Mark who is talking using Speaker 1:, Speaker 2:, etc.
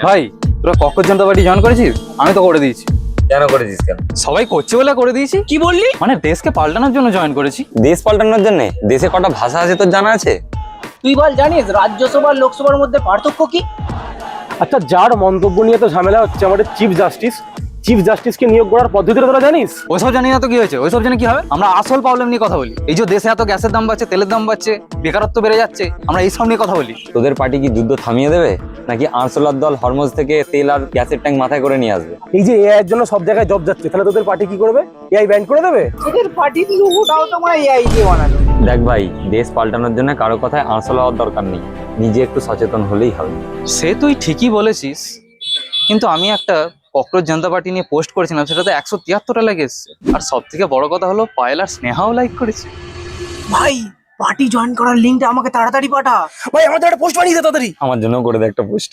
Speaker 1: ভাই তোরা কক্কর জনতা party join করেছিস? আমি তো করে দিয়েছি।
Speaker 2: কেন করেছিস? কেন?
Speaker 1: সবাই করছে বলে করে দিয়েছি।
Speaker 3: কি বললি?
Speaker 1: মানে দেশকে পাল্টানোর জন্য জয়েন করেছি।
Speaker 2: দেশ পাল্টানোর জন্য? দেশে কটা ভাষা আছে তোর জানা আছে?
Speaker 3: তুই বল, জানিস রাজ্যসভা আর লোকসভার মধ্যে পার্থক্য কি?
Speaker 4: আচ্ছা, যার মন্তব্য নিয়ে তো ঝামেলা হচ্ছে আমাদের চিফ জাস্টিসকে নিয়োগ করার পদ্ধতিটা তোরা জানিস?
Speaker 1: ওইসব জানি না তো কি হয়েছে, ওইসব জেনে কি হবে? আমরা আসল প্রবলেম নিয়ে কথা বলি। এই যে দেশে এত গ্যাসের দাম বাড়ছে, তেলের দাম বাড়ছে, বেকারত্ব বেড়ে যাচ্ছে, আমরা এইসব নিয়ে কথা বলি।
Speaker 2: তোদের পার্টি কি যুদ্ধ থামিয়ে দেবে, নাকি আরসোলার দল হরমোজ থেকে তেল আর গ্যাসের ট্যাঙ্ক মাথায় করে নিয়ে আসবে?
Speaker 4: এই যে এআই এর জন্য সব জায়গায় জব যাচ্ছে, তাহলে তোদের পার্টি কি করবে? এআই ব্যান করে দেবে?
Speaker 3: তোদের পার্টির লোগোটাও তো মানে এআই দিয়ে বানানো।
Speaker 2: দেখ ভাই, দেশ পাল্টানোর জন্য কারো কথায় আরসোলা হওয়ার দরকার নেই, নিজে একটু সচেতন হলেই হবে।
Speaker 1: সে তুই ঠিকই বলেছিস, কিন্তু আমি একটা ককরোচ জনতা পার্টি নিয়ে পোস্ট করেছিলাম, সেটাতে 173টা লাইক এসেছে। আর সব থেকে বড় কথা হলো পায়েল আর স্নেহাও লাইক করেছে।
Speaker 3: ভাই, পার্টি জয়েন করার লিঙ্কটা আমাকে তাড়াতাড়ি পাঠা।
Speaker 4: ভাই আমাদের একটা পোস্ট বানিয়ে দে তাড়াতাড়ি।
Speaker 2: আমার জন্য করে দে একটা পোস্ট।